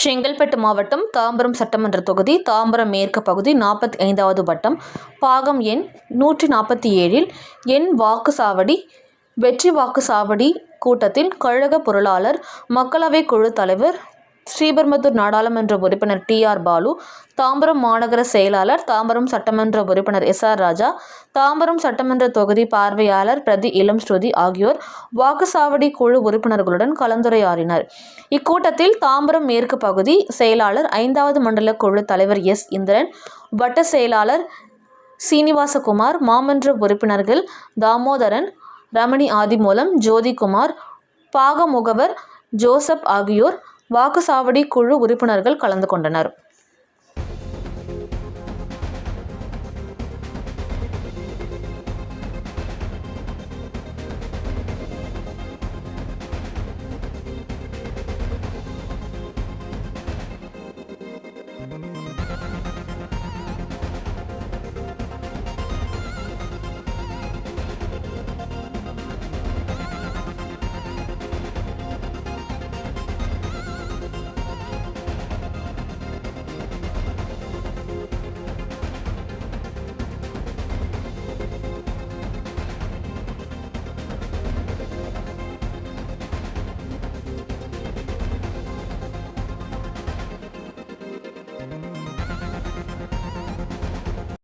செங்கல்பட்டு மாவட்டம் தாம்பரம் சட்டமன்ற தொகுதி தாம்பரம் மேற்கு பகுதி 45வது வட்டம் பாகம் எண் 147இல் என் வாக்குச்சாவடி வெற்றி வாக்குச்சாவடி கூட்டத்தில் கழக பொருளாளர், மக்களவை குழு தலைவர், ஸ்ரீபெரும்புதூர் நாடாளுமன்ற உறுப்பினர் TR பாலு, தாம்பரம் மாநகர செயலாளர், தாம்பரம் சட்டமன்ற உறுப்பினர் SR ராஜா, தாம்பரம் சட்டமன்ற தொகுதி பார்வையாளர் பிரதி இளம் ஸ்ருதி ஆகியோர் வாக்குச்சாவடி குழு உறுப்பினர்களுடன் கலந்துரையாடினர். இக்கூட்டத்தில் தாம்பரம் மேற்கு பகுதி செயலாளர், 5வது மண்டல குழு தலைவர் இந்திரன், வட்ட செயலாளர் சீனிவாசகுமார், மாமன்ற உறுப்பினர்கள் தாமோதரன், ரமணி ஆதிமூலம், ஜோதிகுமார், பாக முகவர் ஜோசப் ஆகியோர் வாக்குச்சாவடி குழு உறுப்பினர்கள் கலந்து கொண்டனர்.